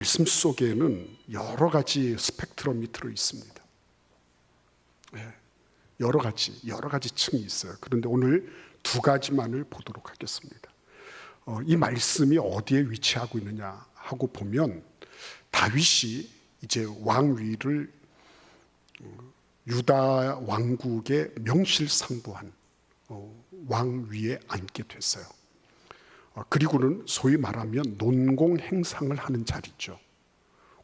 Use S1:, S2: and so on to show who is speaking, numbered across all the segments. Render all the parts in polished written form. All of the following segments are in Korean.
S1: 말씀 속에는 여러 가지 스펙트럼이 들어 있습니다. 여러 가지 층이 있어요. 그런데 오늘 두 가지만을 보도록 하겠습니다. 이 말씀이 어디에 위치하고 있느냐 하고 보면 다윗이 이제 왕위를 유다 왕국의 명실상부한 왕위에 앉게 됐어요. 그리고는 소위 말하면 논공 행상을 하는 자리죠.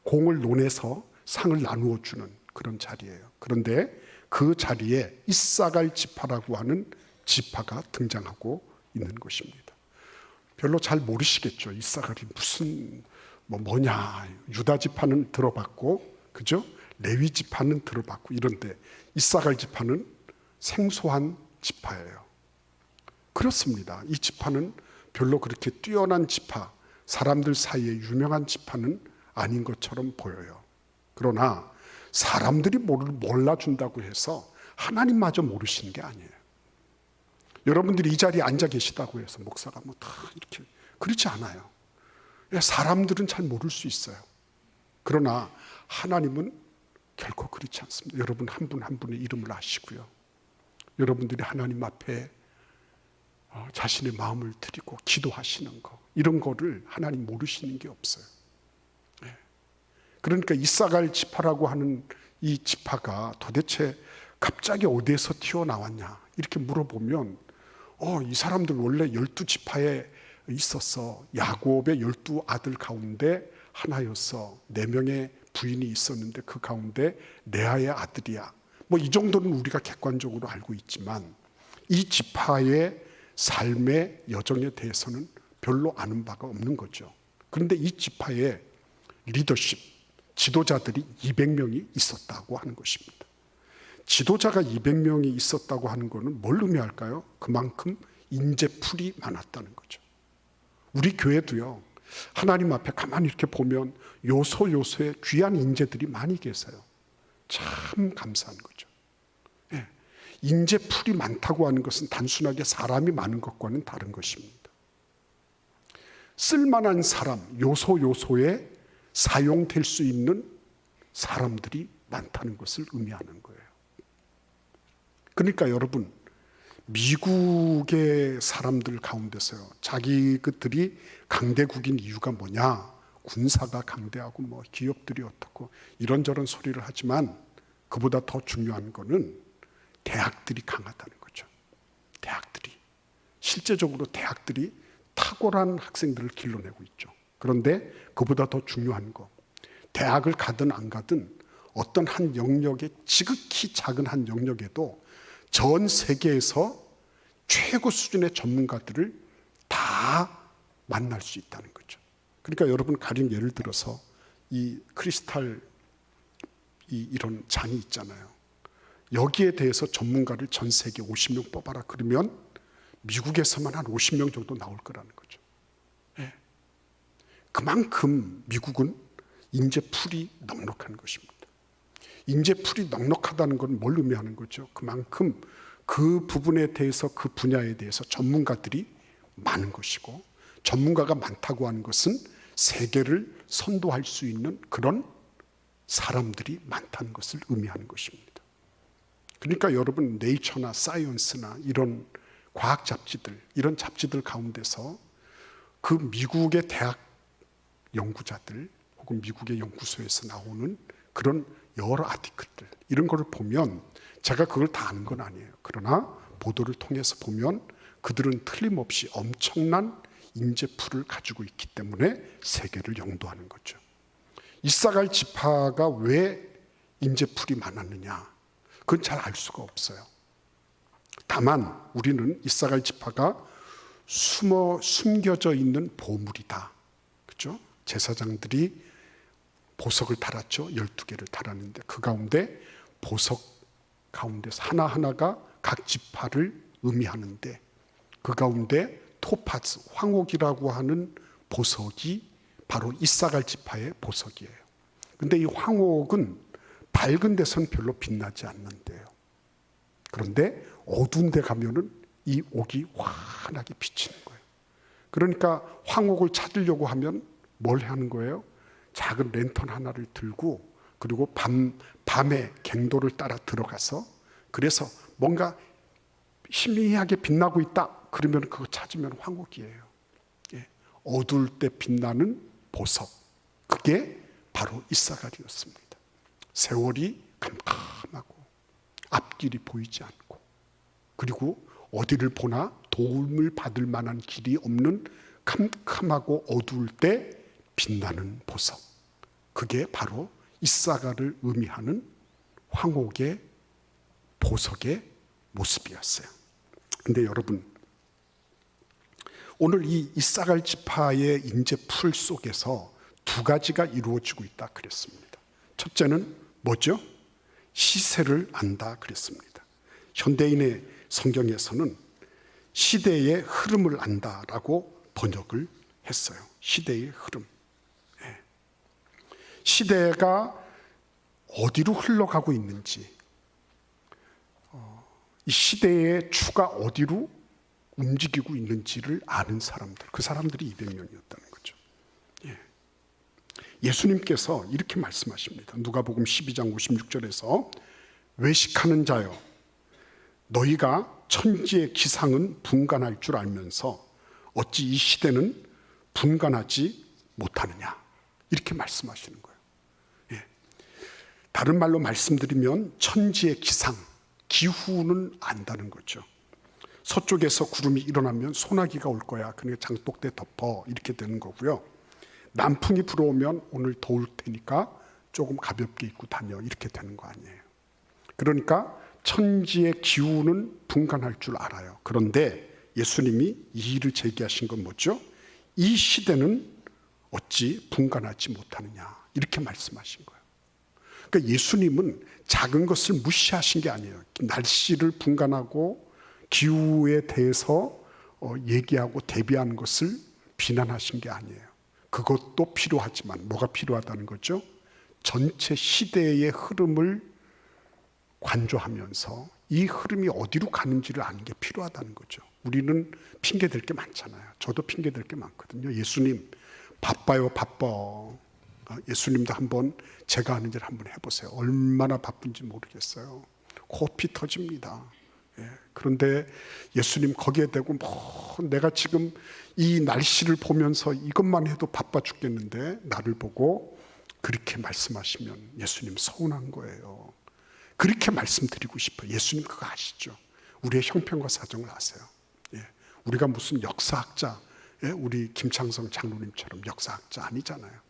S1: 공을 논해서 상을 나누어 주는 그런 자리예요. 그런데 그 자리에 이사갈 지파라고 하는 지파가 등장하고 있는 것입니다. 별로 잘 모르시겠죠. 이사갈이 무슨 뭐냐. 유다 지파는 들어봤고, 그죠? 레위 지파는 들어봤고 이런데 이사갈 지파는 생소한 지파예요. 그렇습니다. 이 지파는 별로 그렇게 뛰어난 지파, 사람들 사이에 유명한 지파는 아닌 것처럼 보여요. 그러나 사람들이 몰라준다고 해서 하나님마저 모르시는 게 아니에요. 여러분들이 이 자리에 앉아 계시다고 해서 목사가 다 이렇게 그렇지 않아요. 사람들은 잘 모를 수 있어요. 그러나 하나님은 결코 그렇지 않습니다. 여러분 한 분 한 분의 이름을 아시고요. 여러분들이 하나님 앞에 자신의 마음을 드리고 기도하시는 거, 이런 거를 하나님 모르시는 게 없어요. 그러니까 이사갈 지파라고 하는 이 지파가 도대체 갑자기 어디에서 튀어나왔냐 이렇게 물어보면 이 사람들 원래 12지파에 있었어. 야곱의 12아들 가운데 하나였어. 4명의 부인이 있었는데 그 가운데 레아의 아들이야. 이 정도는 우리가 객관적으로 알고 있지만 이 지파의 삶의 여정에 대해서는 별로 아는 바가 없는 거죠. 그런데 이 지파의 리더십, 지도자들이 200명이 있었다고 하는 것입니다. 지도자가 200명이 있었다고 하는 것은 뭘 의미할까요? 그만큼 인재풀이 많았다는 거죠. 우리 교회도요, 하나님 앞에 가만히 이렇게 보면 요소요소에 귀한 인재들이 많이 계세요. 참 감사한 거죠. 인재풀이 많다고 하는 것은 단순하게 사람이 많은 것과는 다른 것입니다. 쓸만한 사람, 요소요소에 사용될 수 있는 사람들이 많다는 것을 의미하는 거예요. 그러니까 여러분, 미국의 사람들 가운데서요, 자기들이 강대국인 이유가 뭐냐, 군사가 강대하고 기업들이 어떻고 이런저런 소리를 하지만 그보다 더 중요한 거는 대학들이 강하다는 거죠. 대학들이. 실제적으로 대학들이 탁월한 학생들을 길러내고 있죠. 그런데 그보다 더 중요한 거, 대학을 가든 안 가든 어떤 한 영역에, 지극히 작은 한 영역에도 전 세계에서 최고 수준의 전문가들을 다 만날 수 있다는 거죠. 그러니까 여러분, 가령 예를 들어서 이 크리스탈 이런 잔이 있잖아요. 여기에 대해서 전문가를 전 세계 50명 뽑아라 그러면 미국에서만 한 50명 정도 나올 거라는 거죠. 그만큼 미국은 인재풀이 넉넉한 것입니다. 인재풀이 넉넉하다는 건 뭘 의미하는 거죠? 그만큼 그 부분에 대해서, 그 분야에 대해서 전문가들이 많은 것이고, 전문가가 많다고 하는 것은 세계를 선도할 수 있는 그런 사람들이 많다는 것을 의미하는 것입니다. 그러니까 여러분, 네이처나 사이언스나 이런 과학 잡지들, 이런 잡지들 가운데서 그 미국의 대학 연구자들 혹은 미국의 연구소에서 나오는 그런 여러 아티클들, 이런 거를 보면, 제가 그걸 다 아는 건 아니에요. 그러나 보도를 통해서 보면 그들은 틀림없이 엄청난 인재풀을 가지고 있기 때문에 세계를 영도하는 거죠. 이사갈 지파가 왜 인재풀이 많았느냐, 그건 잘 알 수가 없어요. 다만 우리는 이사갈 지파가 숨겨져 있는 보물이다. 그렇죠? 제사장들이 보석을 달았죠. 12개를 달았는데 그 가운데 보석 가운데서 하나하나가 각 지파를 의미하는데 그 가운데 토파즈, 황옥이라고 하는 보석이 바로 이사갈 지파의 보석이에요. 그런데 이 황옥은 밝은 데선 별로 빛나지 않는데요. 그런데 어두운 데 가면은 이 옥이 환하게 비치는 거예요. 그러니까 황옥을 찾으려고 하면 뭘 하는 거예요? 작은 랜턴 하나를 들고 그리고 밤에 갱도를 따라 들어가서 그래서 뭔가 희미하게 빛나고 있다 그러면 그거 찾으면 황홀이에요. 예. 어두울 때 빛나는 보석, 그게 바로 이사갈이었습니다. 세월이 캄캄하고 앞길이 보이지 않고 그리고 어디를 보나 도움을 받을 만한 길이 없는 캄캄하고 어두울 때 빛나는 보석, 그게 바로 이사갈을 의미하는 황옥의 보석의 모습이었어요. 근데 여러분, 오늘 이 이사갈 지파의 인재풀 속에서 두 가지가 이루어지고 있다 그랬습니다. 첫째는 뭐죠? 시세를 안다 그랬습니다. 현대인의 성경에서는 시대의 흐름을 안다라고 번역을 했어요. 시대의 흐름. 네. 시대가 어디로 흘러가고 있는지, 이 시대의 추가 어디로 움직이고 있는지를 아는 사람들, 그 사람들이 200명이었다는 거죠. 예. 예수님께서 이렇게 말씀하십니다. 누가복음 12장 56절에서 외식하는 자여, 너희가 천지의 기상은 분간할 줄 알면서 어찌 이 시대는 분간하지 못하느냐, 이렇게 말씀하시는 거예요. 예. 다른 말로 말씀드리면 천지의 기상, 기후는 안다는 거죠. 서쪽에서 구름이 일어나면 소나기가 올 거야, 그러니까 장독대 덮어, 이렇게 되는 거고요. 남풍이 불어오면 오늘 더울 테니까 조금 가볍게 입고 다녀, 이렇게 되는 거 아니에요. 그러니까 천지의 기후는 분간할 줄 알아요. 그런데 예수님이 이 일을 제기하신 건 뭐죠? 이 시대는 어찌 분간하지 못하느냐, 이렇게 말씀하신 거예요. 그러니까 예수님은 작은 것을 무시하신 게 아니에요. 날씨를 분간하고 기후에 대해서 얘기하고 대비하는 것을 비난하신 게 아니에요. 그것도 필요하지만 뭐가 필요하다는 거죠? 전체 시대의 흐름을 관조하면서 이 흐름이 어디로 가는지를 아는 게 필요하다는 거죠. 우리는 핑계 댈 게 많잖아요. 저도 핑계 댈 게 많거든요. 예수님 바빠요, 바빠. 예수님도 한번 제가 하는 일 한번 해보세요. 얼마나 바쁜지 모르겠어요. 코피 터집니다. 예. 그런데 예수님 거기에 대고 내가 지금 이 날씨를 보면서 이것만 해도 바빠 죽겠는데 나를 보고 그렇게 말씀하시면 예수님 서운한 거예요. 그렇게 말씀드리고 싶어요. 예수님 그거 아시죠? 우리의 형편과 사정을 아세요. 예. 우리가 무슨 역사학자, 예? 우리 김창성 장로님처럼 역사학자 아니잖아요.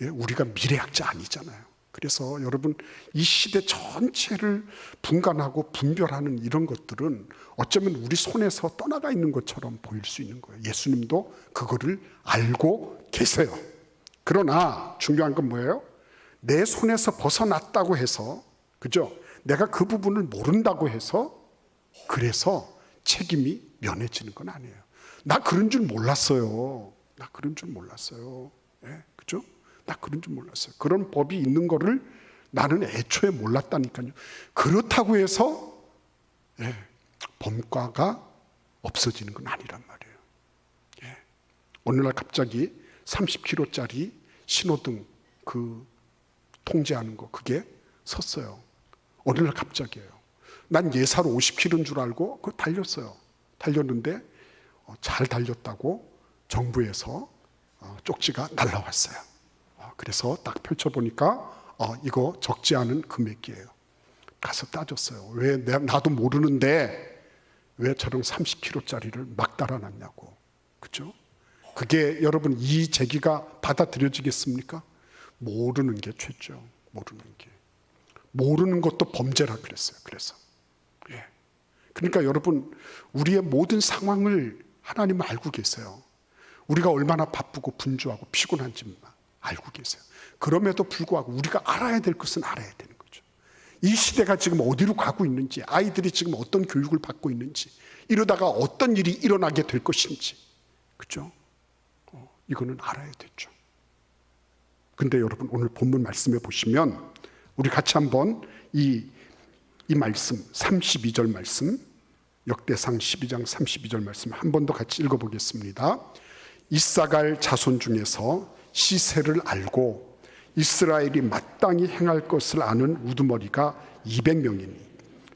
S1: 예? 우리가 미래학자 아니잖아요. 그래서 여러분, 이 시대 전체를 분간하고 분별하는 이런 것들은 어쩌면 우리 손에서 떠나가 있는 것처럼 보일 수 있는 거예요. 예수님도 그거를 알고 계세요. 그러나 중요한 건 뭐예요? 내 손에서 벗어났다고 해서, 그죠? 내가 그 부분을 모른다고 해서 그래서 책임이 면해지는 건 아니에요. 나 그런 줄 몰랐어요. 나 그런 줄 몰랐어요. 예, 그죠? 나 그런 줄 몰랐어요. 그런 법이 있는 거를 나는 애초에 몰랐다니까요. 그렇다고 해서 예, 범과가 없어지는 건 아니란 말이에요. 예. 어느 날 갑자기 30km짜리 신호등 그 통제하는 거 그게 섰어요. 어느 날 갑자기예요. 난 예사로 50km인 줄 알고 그거 달렸어요. 달렸는데 잘 달렸다고 정부에서 쪽지가 날라왔어요. 그래서 딱 펼쳐보니까 이거 적지 않은 금액이에요. 가서 따졌어요. 왜 나도 모르는데 왜 저런 30km짜리를 막 달아놨냐고. 그죠? 그게 여러분 이 제기가 받아들여지겠습니까? 모르는 게 죄죠. 모르는 게. 모르는 것도 범죄라 그랬어요. 그래서. 예. 그러니까 여러분, 우리의 모든 상황을 하나님은 알고 계세요. 우리가 얼마나 바쁘고 분주하고 피곤한지 알고 계세요. 그럼에도 불구하고 우리가 알아야 될 것은 알아야 되는 거죠. 이 시대가 지금 어디로 가고 있는지, 아이들이 지금 어떤 교육을 받고 있는지, 이러다가 어떤 일이 일어나게 될 것인지, 그죠? 이거는 알아야 되죠. 근데 여러분, 오늘 본문 말씀에 보시면 우리 같이 한번 이 말씀 32절 말씀, 역대상 12장 32절 말씀 한 번 더 같이 읽어보겠습니다. 이사갈 자손 중에서 시세를 알고 이스라엘이 마땅히 행할 것을 아는 우두머리가 200명이니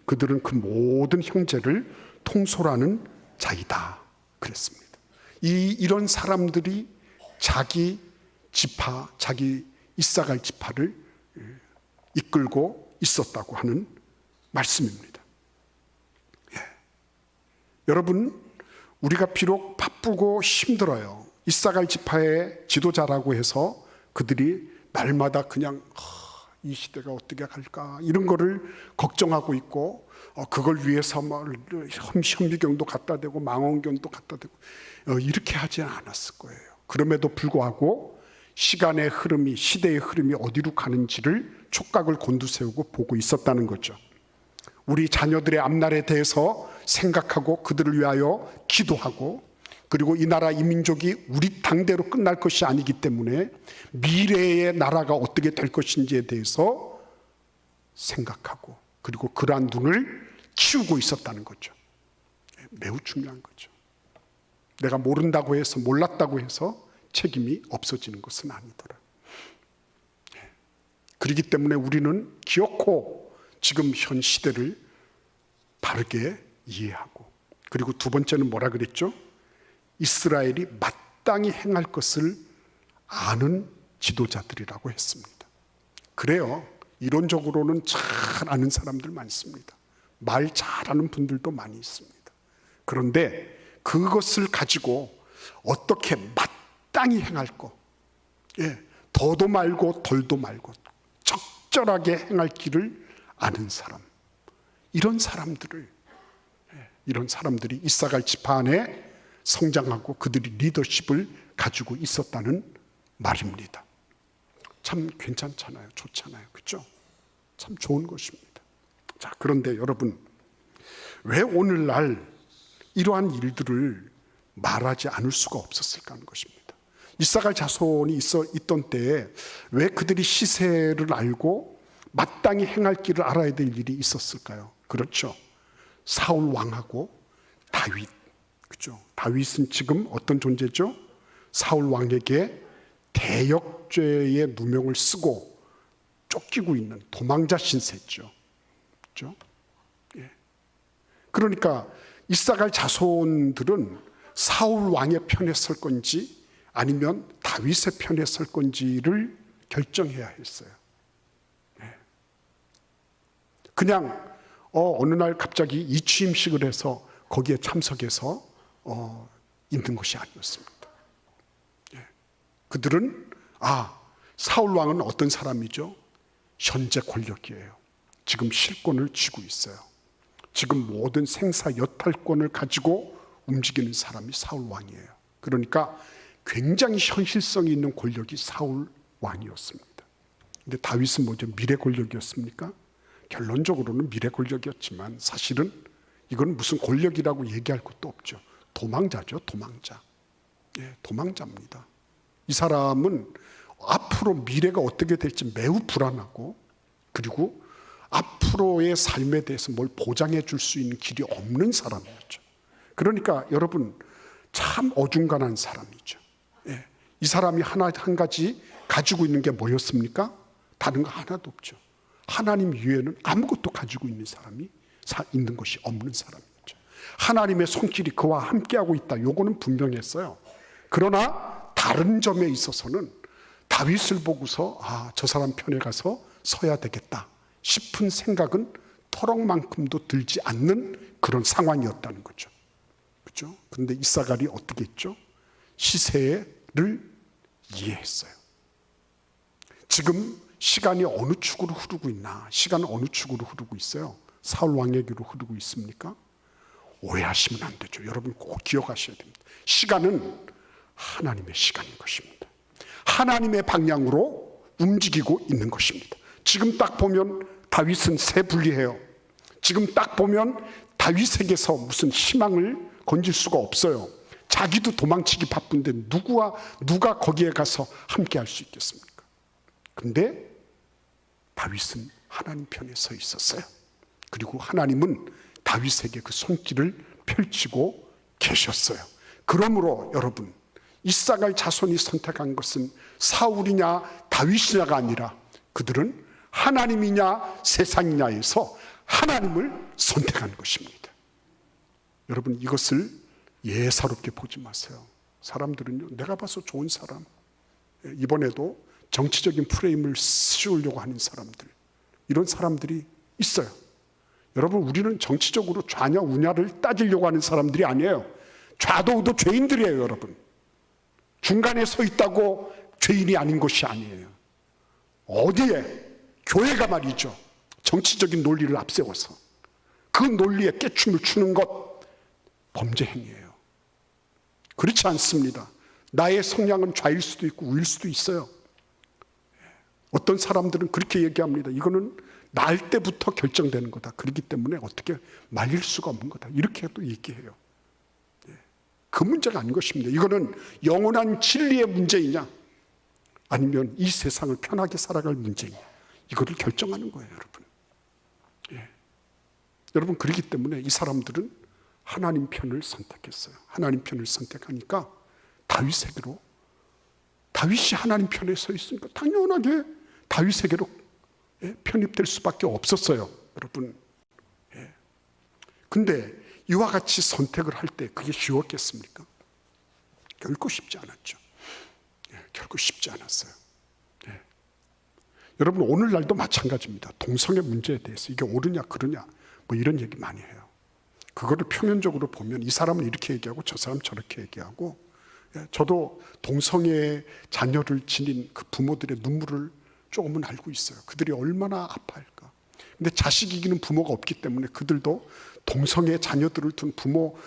S1: 그들은 그 모든 형제를 통솔하는 자이다 그랬습니다. 이런 사람들이 자기 지파, 자기 이사갈 지파를 이끌고 있었다고 하는 말씀입니다. 여러분, 우리가 비록 바쁘고 힘들어요. 이사갈 지파의 지도자라고 해서 그들이 날마다 그냥 이 시대가 어떻게 갈까 이런 거를 걱정하고 있고 그걸 위해서 현미경도 갖다 대고 망원경도 갖다 대고 이렇게 하지 않았을 거예요. 그럼에도 불구하고 시간의 흐름이, 시대의 흐름이 어디로 가는지를 촉각을 곤두세우고 보고 있었다는 거죠. 우리 자녀들의 앞날에 대해서 생각하고 그들을 위하여 기도하고, 그리고 이 나라 이 민족이 우리 당대로 끝날 것이 아니기 때문에 미래의 나라가 어떻게 될 것인지에 대해서 생각하고, 그리고 그러한 눈을 키우고 있었다는 거죠. 매우 중요한 거죠. 내가 모른다고 해서, 몰랐다고 해서 책임이 없어지는 것은 아니더라. 그렇기 때문에 우리는 기어코 지금 현 시대를 바르게 이해하고, 그리고 두 번째는 뭐라 그랬죠? 이스라엘이 마땅히 행할 것을 아는 지도자들이라고 했습니다. 그래요. 이론적으로는 잘 아는 사람들 많습니다. 말 잘하는 분들도 많이 있습니다. 그런데 그것을 가지고 어떻게 마땅히 행할 것, 더도 말고 덜도 말고 적절하게 행할 길을 아는 사람, 이런 사람들이 이사갈 지파 안에 성장하고 그들이 리더십을 가지고 있었다는 말입니다. 참 괜찮잖아요. 좋잖아요. 그렇죠? 참 좋은 것입니다. 자, 그런데 여러분, 왜 오늘날 이러한 일들을 말하지 않을 수가 없었을까 하는 것입니다. 이사갈 자손이 있던 때에 왜 그들이 시세를 알고 마땅히 행할 길을 알아야 될 일이 있었을까요? 그렇죠. 사울 왕하고 다윗, 그렇죠. 다윗은 지금 어떤 존재죠? 사울 왕에게 대역죄의 누명을 쓰고 쫓기고 있는 도망자 신세죠. 그렇죠? 그러니까 이사갈 자손들은 사울 왕의 편에 설 건지 아니면 다윗의 편에 설 건지를 결정해야 했어요. 그냥 어느 날 갑자기 이취임식을 해서 거기에 참석해서 있는 것이 아니었습니다. 그들은 사울 왕은 어떤 사람이죠? 현재 권력이에요. 지금 실권을 쥐고 있어요. 지금 모든 생사 여탈권을 가지고 움직이는 사람이 사울 왕이에요. 그러니까 굉장히 현실성이 있는 권력이 사울 왕이었습니다. 근데 다윗은 뭐죠? 미래 권력이었습니까? 결론적으로는 미래 권력이었지만 사실은 이건 무슨 권력이라고 얘기할 것도 없죠. 도망자죠, 도망자. 도망자입니다. 이 사람은 앞으로 미래가 어떻게 될지 매우 불안하고, 그리고 앞으로의 삶에 대해서 뭘 보장해 줄 수 있는 길이 없는 사람이었죠. 그러니까 여러분, 참 어중간한 사람이죠. 이 사람이 한 가지 가지고 있는 게 뭐였습니까? 다른 거 하나도 없죠. 하나님 이외에는 아무것도 가지고 있는 사람이 있는 것이 없는 사람이었죠. 하나님의 손길이 그와 함께하고 있다. 요거는 분명했어요. 그러나 다른 점에 있어서는 다윗을 보고서 저 사람 편에 가서 서야 되겠다 싶은 생각은 터럭만큼도 들지 않는 그런 상황이었다는 거죠. 그렇죠? 그런데 이사갈이 어떻게 했죠? 시세를 이해했어요. 지금 시간이 어느 축으로 흐르고 있나? 시간은 어느 축으로 흐르고 있어요? 사울 왕에게로 흐르고 있습니까? 오해하시면 안 되죠. 여러분 꼭 기억하셔야 됩니다. 시간은 하나님의 시간인 것입니다. 하나님의 방향으로 움직이고 있는 것입니다. 지금 딱 보면 다윗은 새 분리해요. 지금 딱 보면 다윗에게서 무슨 희망을 건질 수가 없어요. 자기도 도망치기 바쁜데 누가 거기에 가서 함께 할 수 있겠습니까? 근데 다윗은 하나님 편에 서 있었어요. 그리고 하나님은 다윗에게 그 손길을 펼치고 계셨어요. 그러므로 여러분, 이사갈 자손이 선택한 것은 사울이냐 다윗이냐가 아니라 그들은 하나님이냐 세상이냐에서 하나님을 선택한 것입니다. 여러분, 이것을 예사롭게 보지 마세요. 사람들은요, 내가 봐서 좋은 사람, 이번에도 정치적인 프레임을 씌우려고 하는 사람들, 이런 사람들이 있어요. 여러분, 우리는 정치적으로 좌냐 우냐를 따지려고 하는 사람들이 아니에요. 좌도우도 죄인들이에요. 여러분, 중간에 서 있다고 죄인이 아닌 것이 아니에요. 어디에 교회가 말이죠, 정치적인 논리를 앞세워서 그 논리에 깨춤을 추는 것, 범죄 행위예요. 그렇지 않습니다. 나의 성향은 좌일 수도 있고 우일 수도 있어요. 어떤 사람들은 그렇게 얘기합니다. 이거는 날 때부터 결정되는 거다. 그렇기 때문에 어떻게 말릴 수가 없는 거다. 이렇게 또 얘기해요. 그 문제가 아닌 것입니다. 이거는 영원한 진리의 문제이냐, 아니면 이 세상을 편하게 살아갈 문제이냐, 이거를 결정하는 거예요, 여러분. 여러분, 그렇기 때문에 이 사람들은 하나님 편을 선택했어요. 하나님 편을 선택하니까 다윗에게로, 다윗이 하나님 편에 서 있으니까 당연하게 다윗에게로 편입될 수밖에 없었어요, 여러분. 근데 이와 같이 선택을 할 때 그게 쉬웠겠습니까? 결코 쉽지 않았죠. 결코 쉽지 않았어요. 여러분, 오늘날도 마찬가지입니다. 동성애 문제에 대해서 이게 옳으냐 그르냐 뭐 이런 얘기 많이 해요. 그거를 표면적으로 보면 이 사람은 이렇게 얘기하고 저 사람은 저렇게 얘기하고, 저도 동성애 자녀를 지닌 그 부모들의 눈물을 조금은 알고 있어요. 그들이 얼마나 아파할까. 근데 자식 이기는 부모가 없기 때문에 그들도 동성애 자녀들을 둔 부모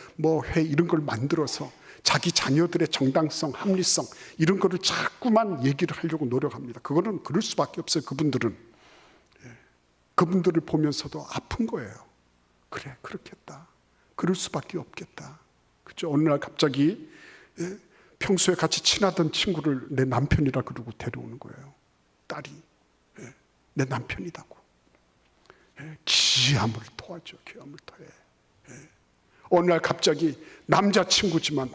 S1: 회 이런 걸 만들어서 자기 자녀들의 정당성, 합리성 이런 거를 자꾸만 얘기를 하려고 노력합니다. 그거는 그럴 수밖에 없어요. 그분들은. 그분들을 보면서도 아픈 거예요. 그래, 그렇겠다. 그럴 수밖에 없겠다. 그죠? 어느 날 갑자기 평소에 같이 친하던 친구를 내 남편이라 그러고 데려오는 거예요. 딸이. 내 남편이라고. 기함을 토하죠. 기함을 토해. 어느 날 갑자기 남자친구지만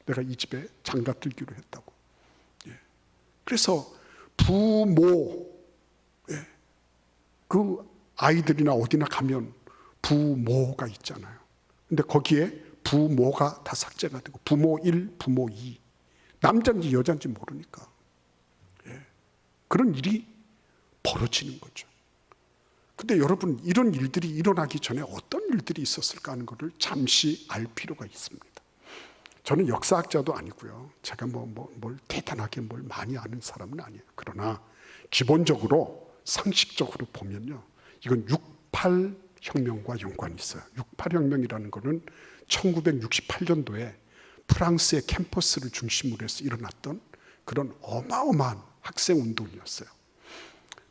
S1: 내가 이 집에 장가 들기로 했다고. 그래서 부모, 그 아이들이나 어디나 가면 부모가 있잖아요. 근데 거기에 부모가 다 삭제가 되고 부모 1, 부모 2, 남자인지 여자인지 모르니까 그런 일이 벌어지는 거죠. 근데 여러분, 이런 일들이 일어나기 전에 어떤 일들이 있었을까 하는 것을 잠시 알 필요가 있습니다. 저는 역사학자도 아니고요, 제가 뭘 대단하게 뭘 많이 아는 사람은 아니에요. 그러나 기본적으로 상식적으로 보면요, 이건 68 혁명과 연관이 있어요. 68 혁명이라는 것은 1968년도에 프랑스의 캠퍼스를 중심으로 해서 일어났던 그런 어마어마한 학생 운동이었어요.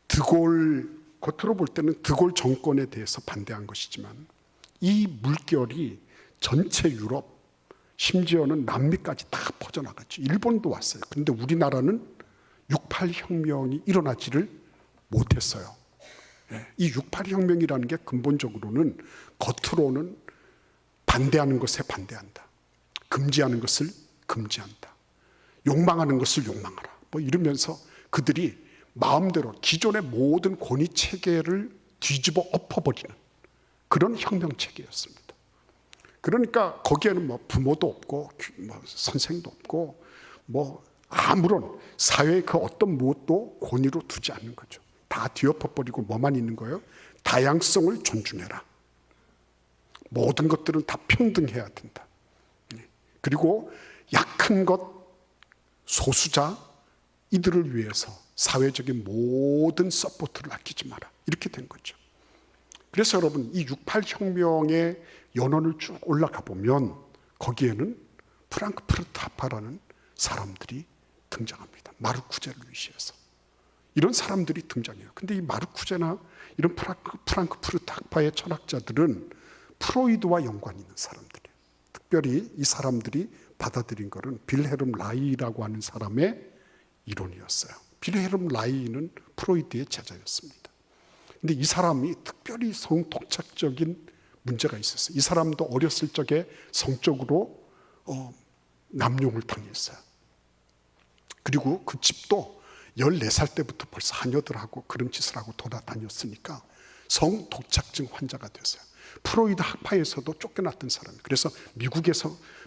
S1: 드골, 겉으로 볼 때는 드골 정권에 대해서 반대한 것이지만 이 물결이 전체 유럽, 심지어는 남미까지 다 퍼져나갔죠. 일본도 왔어요. 그런데 우리나라는 68 혁명이 일어나지를 못했어요. 이 68 혁명이라는 게 근본적으로는 겉으로는 반대하는 것에 반대한다, 금지하는 것을 금지한다, 욕망하는 것을 욕망하라 뭐 이러면서 그들이 마음대로 기존의 모든 권위 체계를 뒤집어 엎어버리는 그런 혁명 체계였습니다. 그러니까 거기에는 뭐 부모도 없고 뭐 선생도 없고 뭐 아무런 사회의 그 어떤 무엇도 권위로 두지 않는 거죠. 다 뒤엎어버리고 뭐만 있는 거예요? 다양성을 존중해라. 모든 것들은 다 평등해야 된다. 그리고 약한 것, 소수자, 이들을 위해서 사회적인 모든 서포트를 아끼지 마라. 이렇게 된 거죠. 그래서 여러분, 이 68 혁명의 연원을 쭉 올라가 보면 거기에는 프랑크푸르트 학파라는 사람들이 등장합니다. 마르쿠제를 위시해서. 이런 사람들이 등장해요. 근데 이 마르쿠제나 이런 프랑크푸르트 학파의 철학자들은 프로이드와 연관이 있는 사람들이에요. 특별히 이 사람들이 받아들인 것은 빌헤름 라이라고 하는 사람의 이론이었어요. 빌헤름 라이는 프로이드의 제자였습니다. 근데 이 사람이 특별히 성독착적인 문제가 있었어요. 이 사람도 어렸을 적에 성적으로 남용을 당했어요. 그리고 그 집도 14살 때부터 벌써 하녀들하고 그런 짓을 하고 돌아다녔으니까 성독착증 환자가 됐어요. 프로이드 학파에서도 쫓겨났던 사람이에요. 그래서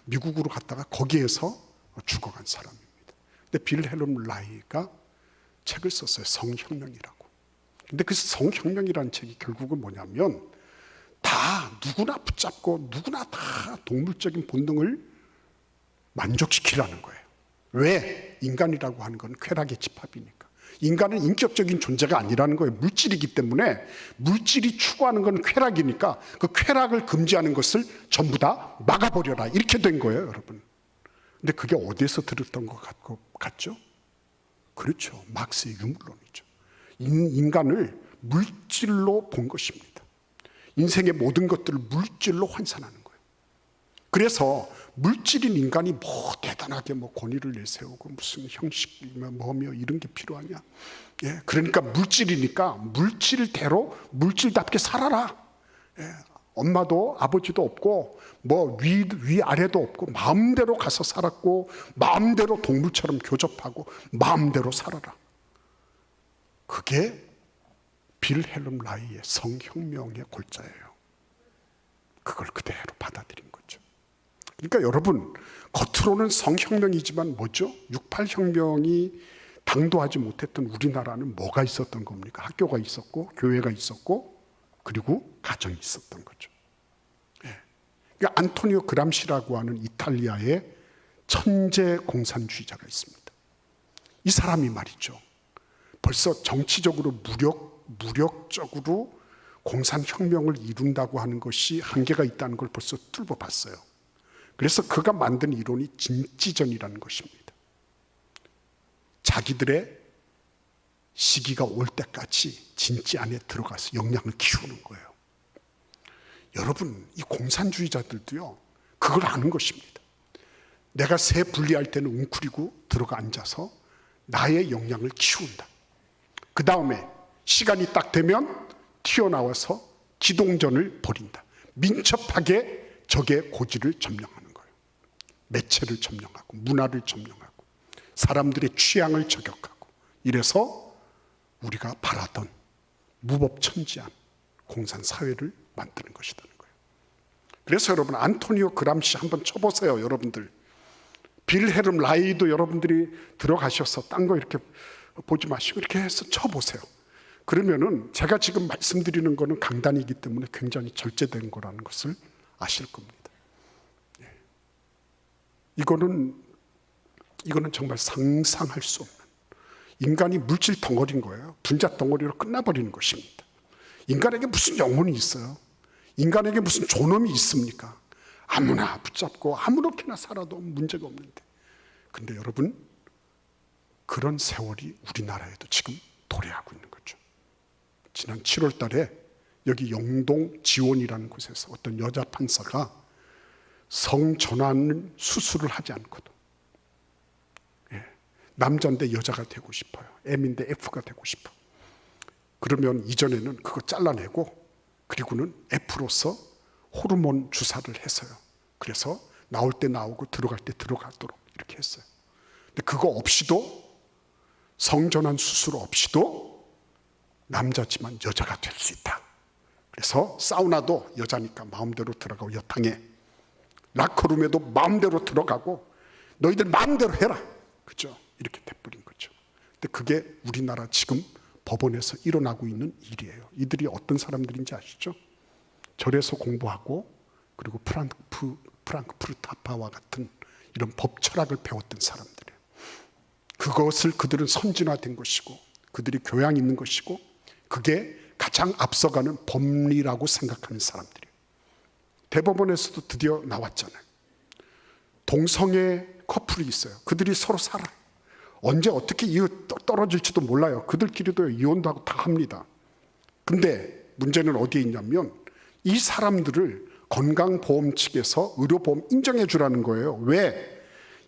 S1: 미국으로 갔다가 거기에서 죽어간 사람입니다. 근데 빌헬름 라이가 책을 썼어요. 성혁명이라고. 근데 그 성혁명이라는 책이 결국은 뭐냐면 다 누구나 붙잡고 누구나 다 동물적인 본능을 만족시키라는 거예요. 왜? 인간이라고 하는 건 쾌락의 집합이니까. 인간은 인격적인 존재가 아니라는 거예요. 물질이기 때문에 물질이 추구하는 건 쾌락이니까 그 쾌락을 금지하는 것을 전부 다 막아버려라. 이렇게 된 거예요, 여러분. 근데 그게 어디에서 들었던 것 같죠? 그렇죠. 막스의 유물론이죠. 인간을 물질로 본 것입니다. 인생의 모든 것들을 물질로 환산하는 거예요. 그래서 물질인 인간이 뭐 대단하게 뭐 권위를 내세우고 무슨 형식이며 뭐며 이런 게 필요하냐? 예, 그러니까 물질이니까 물질대로 물질답게 살아라. 예, 엄마도 아버지도 없고 뭐 위아래도 없고 마음대로 가서 살았고 마음대로 동물처럼 교접하고 마음대로 살아라. 그게 빌헬름 라이의 성혁명의 골자예요. 그걸 그대로 받아들인 거죠. 그러니까 여러분, 겉으로는 성혁명이지만 뭐죠? 68혁명이 당도하지 못했던 우리나라는 뭐가 있었던 겁니까? 학교가 있었고 교회가 있었고 그리고 가정이 있었던 거죠. 예. 그러니까 안토니오 그람시라고 하는 이탈리아의 천재 공산주의자가 있습니다. 이 사람이 말이죠. 벌써 정치적으로 무력적으로 공산혁명을 이룬다고 하는 것이 한계가 있다는 걸 벌써 뚫어봤어요. 그래서 그가 만든 이론이 진지전이라는 것입니다. 자기들의 시기가 올 때까지 진지 안에 들어가서 역량을 키우는 거예요. 여러분, 이 공산주의자들도요, 그걸 아는 것입니다. 내가 새 분리할 때는 웅크리고 들어가 앉아서 나의 역량을 키운다. 그 다음에 시간이 딱 되면 튀어나와서 기동전을 벌인다. 민첩하게 적의 고지를 점령하는 거예요. 매체를 점령하고 문화를 점령하고 사람들의 취향을 저격하고 이래서 우리가 바라던 무법천지한 공산사회를 만드는 것이라는 거예요. 그래서 여러분, 안토니오 그람시 한번 쳐보세요. 여러분들 빌헬름 라이도 여러분들이 들어가셔서 딴 거 이렇게 보지 마시고 이렇게 해서 쳐보세요. 그러면은 제가 지금 말씀드리는 거는 강단이기 때문에 굉장히 절제된 거라는 것을 아실 겁니다. 예. 이거는 정말 상상할 수 없는, 인간이 물질 덩어리인 거예요. 분자 덩어리로 끝나버리는 것입니다. 인간에게 무슨 영혼이 있어요? 인간에게 무슨 존엄이 있습니까? 아무나 붙잡고 아무렇게나 살아도 문제가 없는데. 근데 여러분, 그런 세월이 우리나라에도 지금 도래하고 있는 거죠. 지난 7월 달에 여기 영동 지원이라는 곳에서 어떤 여자 판사가 성전환 수술을 하지 않고도, 예, 남자인데 여자가 되고 싶어요. M인데 F가 되고 싶어. 그러면 이전에는 그거 잘라내고 그리고는 F로서 호르몬 주사를 했어요. 그래서 나올 때 나오고 들어갈 때 들어가도록 이렇게 했어요. 근데 그거 없이도, 성전환 수술 없이도 남자지만 여자가 될 수 있다. 그래서 사우나도 여자니까 마음대로 들어가고 여탕에, 라커룸에도 마음대로 들어가고 너희들 마음대로 해라. 그죠? 이렇게 돼버린 거죠. 근데 그게 우리나라 지금 법원에서 일어나고 있는 일이에요. 이들이 어떤 사람들인지 아시죠? 절에서 공부하고 그리고 프랑크푸르트 학파와 같은 이런 법 철학을 배웠던 사람들이에요. 그것을 그들은 선진화된 것이고 그들이 교양 있는 것이고 그게 가장 앞서가는 법리라고 생각하는 사람들이에요. 대법원에서도 드디어 나왔잖아요. 동성애 커플이 있어요. 그들이 서로 살아. 언제 어떻게 떨어질지도 몰라요. 그들끼리도 이혼도 하고 다 합니다. 근데 문제는 어디에 있냐면 이 사람들을 건강보험 측에서 의료보험 인정해 주라는 거예요. 왜?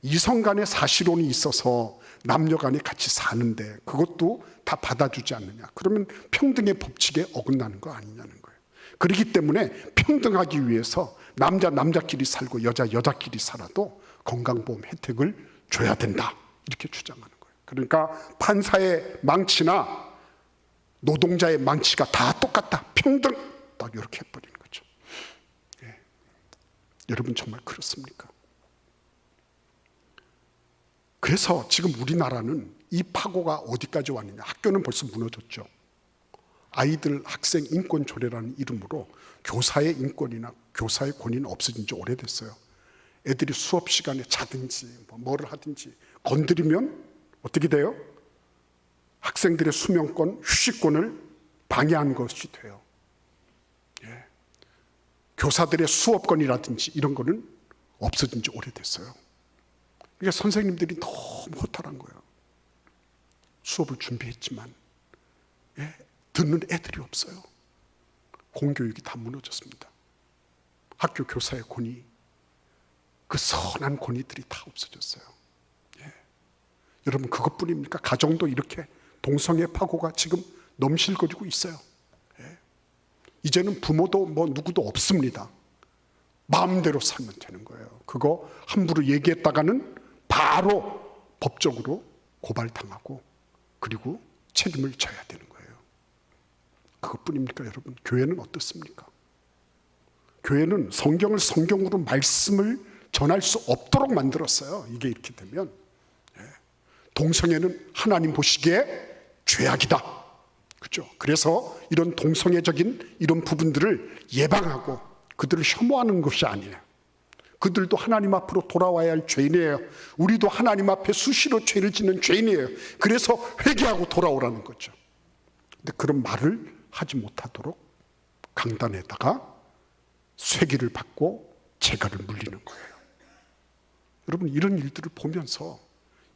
S1: 이성 간의 사실혼이 있어서 남녀 간에 같이 사는데 그것도 다 받아주지 않느냐. 그러면 평등의 법칙에 어긋나는 거 아니냐는 거예요. 그렇기 때문에 평등하기 위해서 남자끼리 살고 여자끼리 살아도 건강보험 혜택을 줘야 된다. 이렇게 주장하는 거예요. 그러니까 판사의 망치나 노동자의 망치가 다 똑같다, 평등, 딱 이렇게 해버리는 거죠. 예. 여러분 정말 그렇습니까? 그래서 지금 우리나라는 이 파고가 어디까지 왔느냐. 학교는 벌써 무너졌죠. 아이들 학생 인권 조례라는 이름으로 교사의 인권이나 교사의 권위는 없어진 지 오래됐어요. 애들이 수업 시간에 자든지 뭐를 하든지 건드리면 어떻게 돼요? 학생들의 수면권, 휴식권을 방해한 것이 돼요. 예. 교사들의 수업권이라든지 이런 거는 없어진 지 오래됐어요. 그러니까 선생님들이 너무 허탈한 거예요. 수업을 준비했지만 듣는 애들이 없어요. 공교육이 다 무너졌습니다. 학교 교사의 권위, 그 선한 권위들이 다 없어졌어요. 예. 여러분 그것뿐입니까? 가정도 이렇게 동성애 파고가 지금 넘실거리고 있어요. 예. 이제는 부모도 누구도 없습니다. 마음대로 살면 되는 거예요. 그거 함부로 얘기했다가는 바로 법적으로 고발당하고 그리고 책임을 져야 되는 거예요. 그것뿐입니까 여러분? 교회는 어떻습니까? 교회는 성경을 성경으로 말씀을 전할 수 없도록 만들었어요. 이게 이렇게 되면 동성애는 하나님 보시기에 죄악이다. 그렇죠? 그래서 이런 동성애적인 이런 부분들을 예방하고 그들을 혐오하는 것이 아니에요. 그들도 하나님 앞으로 돌아와야 할 죄인이에요. 우리도 하나님 앞에 수시로 죄를 짓는 죄인이에요. 그래서 회개하고 돌아오라는 거죠. 근데 그런 말을 하지 못하도록 강단에다가 쇠기를 받고 재갈을 물리는 거예요. 여러분 이런 일들을 보면서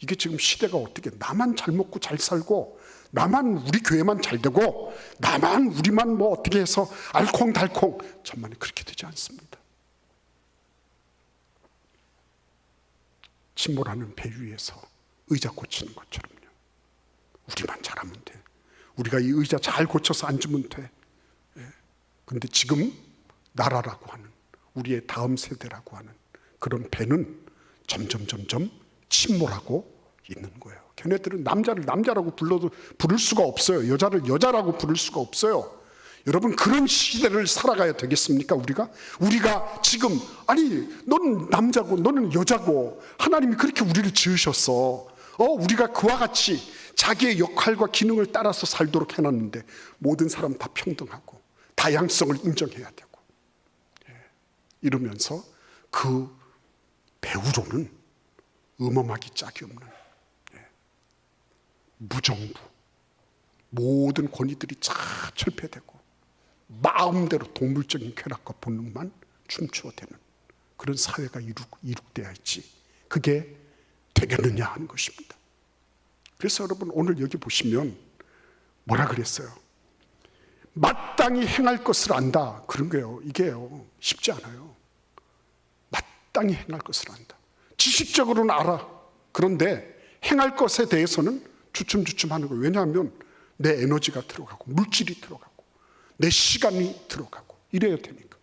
S1: 이게 지금 시대가 어떻게 나만 잘 먹고 잘 살고 나만 우리 교회만 잘 되고 나만 우리만 어떻게 해서 알콩달콩 천만에 그렇게 되지 않습니다. 침몰하는 배 위에서 의자 고치는 것처럼요. 우리만 잘하면 돼. 우리가 이 의자 잘 고쳐서 앉으면 돼. 근데 지금 나라라고 하는 우리의 다음 세대라고 하는 그런 배는 점점 침몰하고 있는 거예요. 걔네들은 남자를 남자라고 부를 수가 없어요. 여자를 여자라고 부를 수가 없어요. 여러분 그런 시대를 살아가야 되겠습니까? 우리가 지금 아니 너는 남자고 너는 여자고 하나님이 그렇게 우리를 지으셨어. 우리가 그와 같이 자기의 역할과 기능을 따라서 살도록 해놨는데 모든 사람 다 평등하고 다양성을 인정해야 되고 이러면서 그 배후로는 음험하기 짝이 없는 무정부, 모든 권위들이 다 철폐되고 마음대로 동물적인 쾌락과 본능만 춤추어대는 그런 사회가 이룩돼야 했지 그게 되겠느냐 하는 것입니다. 그래서 여러분 오늘 여기 보시면 뭐라 그랬어요? 마땅히 행할 것을 안다. 그런 거예요. 이게요 쉽지 않아요. 마땅히 행할 것을 안다. 지식적으로는 알아. 그런데 행할 것에 대해서는 주춤주춤하는 거예요. 왜냐하면 내 에너지가 들어가고 물질이 들어가고 내 시간이 들어가고 이래야 되니까.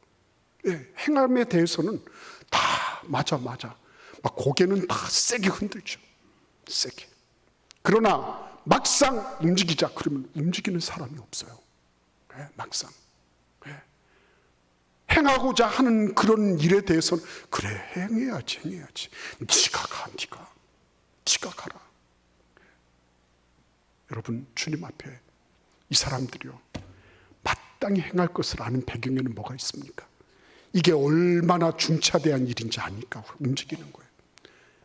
S1: 행함에 대해서는 다 맞아 막 고개는 다 세게 흔들죠. 세게. 그러나 막상 움직이자 그러면 움직이는 사람이 없어요. 막상 행하고자 하는 그런 일에 대해서는 그래 행해야지 네가 가라. 여러분 주님 앞에 이 사람들이요 마땅히 행할 것을 아는 배경에는 뭐가 있습니까? 이게 얼마나 중차대한 일인지 아니까 움직이는 거예요.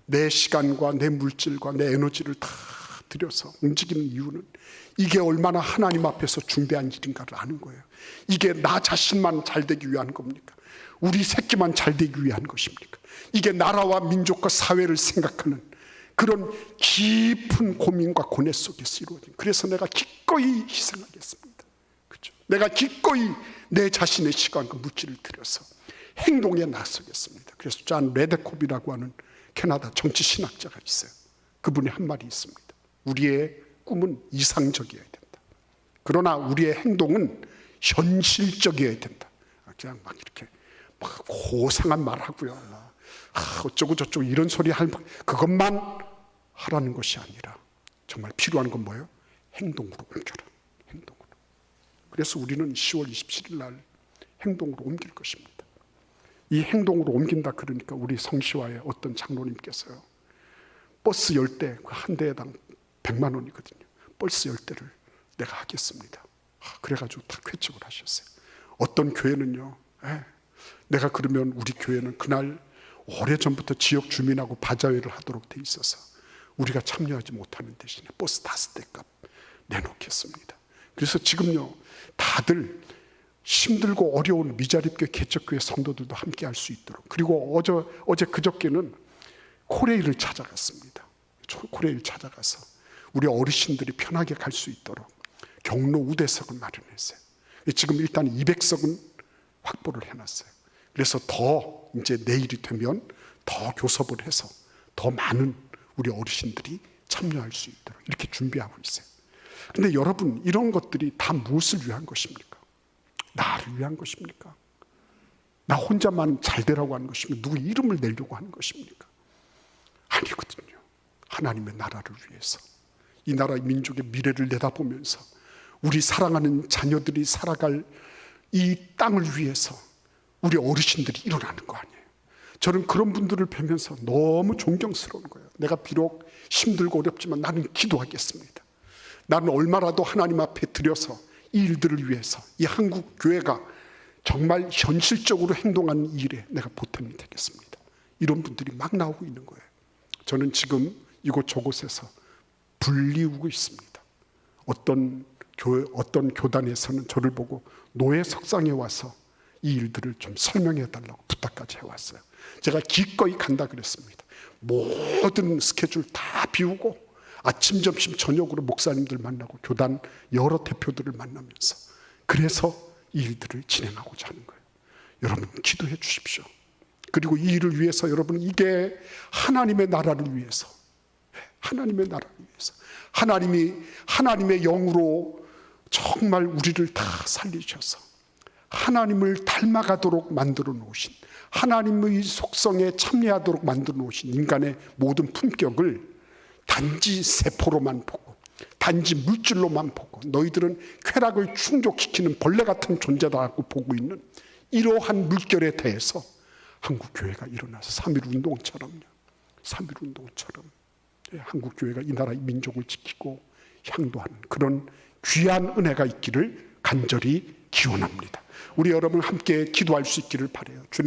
S1: 내 시간과 내 물질과 내 에너지를 다 들여서 움직이는 이유는 이게 얼마나 하나님 앞에서 중대한 일인가를 아는 거예요. 이게 나 자신만 잘 되기 위한 겁니까? 우리 새끼만 잘 되기 위한 것입니까? 이게 나라와 민족과 사회를 생각하는 그런 깊은 고민과 고뇌 속에서 이루어진. 그래서 내가 기꺼이 희생하겠습니다. 그렇죠? 내가 기꺼이 내 자신의 시간과 물질을 들여서 행동에 나서겠습니다. 그래서 존 레데콥이라고 하는 캐나다 정치 신학자가 있어요. 그분이 한 말이 있습니다. 우리의 꿈은 이상적이어야 된다. 그러나 우리의 행동은 현실적이어야 된다. 그냥 막 이렇게 막 고상한 말하고요. 어쩌고 저쩌고 이런 소리 할 그것만 하라는 것이 아니라 정말 필요한 건 뭐예요? 행동으로 옮겨라. 행동으로. 그래서 우리는 10월 27일 날 행동으로 옮길 것입니다. 이 행동으로 옮긴다 그러니까 우리 성시와의 어떤 장로님께서요, 버스 10대 한 대당 100만 원이거든요. 버스 10대를 내가 하겠습니다. 그래가지고 다 쾌척을 하셨어요. 어떤 교회는요, 내가 그러면 우리 교회는 그날 오래전부터 지역 주민하고 바자회를 하도록 돼 있어서 우리가 참여하지 못하는 대신에 버스 5대 값 내놓겠습니다. 그래서 지금요, 다들 힘들고 어려운 미자립교회 개척교회 성도들도 함께 할 수 있도록, 그리고 어제 그저께는 코레일을 찾아갔습니다. 코레일 찾아가서 우리 어르신들이 편하게 갈 수 있도록 경로 우대석을 마련했어요. 지금 일단 200석은 확보를 해놨어요. 그래서 더 이제 내일이 되면 더 교섭을 해서 더 많은 우리 어르신들이 참여할 수 있도록 이렇게 준비하고 있어요. 근데 여러분, 이런 것들이 다 무엇을 위한 것입니까? 나를 위한 것입니까? 나 혼자만 잘 되라고 하는 것입니까? 누구 이름을 내려고 하는 것입니까? 아니거든요. 하나님의 나라를 위해서, 이 나라 민족의 미래를 내다보면서 우리 사랑하는 자녀들이 살아갈 이 땅을 위해서 우리 어르신들이 일어나는 거 아니에요. 저는 그런 분들을 뵈면서 너무 존경스러운 거예요. 내가 비록 힘들고 어렵지만 나는 기도하겠습니다. 나는 얼마라도 하나님 앞에 드려서 이 일들을 위해서, 이 한국 교회가 정말 현실적으로 행동하는 일에 내가 보탬이 되겠습니다. 이런 분들이 막 나오고 있는 거예요. 저는 지금 이곳 저곳에서 불리우고 있습니다. 어떤 교단에서는 저를 보고 노예 석상에 와서 이 일들을 좀 설명해 달라고 부탁까지 해왔어요. 제가 기꺼이 간다 그랬습니다. 모든 스케줄 다 비우고 아침, 점심, 저녁으로 목사님들 만나고 교단 여러 대표들을 만나면서, 그래서 이 일들을 진행하고자 하는 거예요. 여러분, 기도해 주십시오. 그리고 이 일을 위해서 여러분, 이게 하나님의 나라를 위해서, 하나님의 나라를 위해서, 하나님의 영으로 정말 우리를 다 살리셔서 하나님을 닮아가도록 만들어 놓으신, 하나님의 속성에 참여하도록 만들어 놓으신 인간의 모든 품격을 단지 세포로만 보고, 단지 물질로만 보고, 너희들은 쾌락을 충족시키는 벌레 같은 존재다고 보고 있는 이러한 물결에 대해서 한국교회가 일어나서 3.1운동처럼요, 3.1운동처럼 한국교회가 이 나라 민족을 지키고 향도하는 그런 귀한 은혜가 있기를 간절히 기원합니다. 우리 여러분 함께 기도할 수 있기를 바라요. 주님,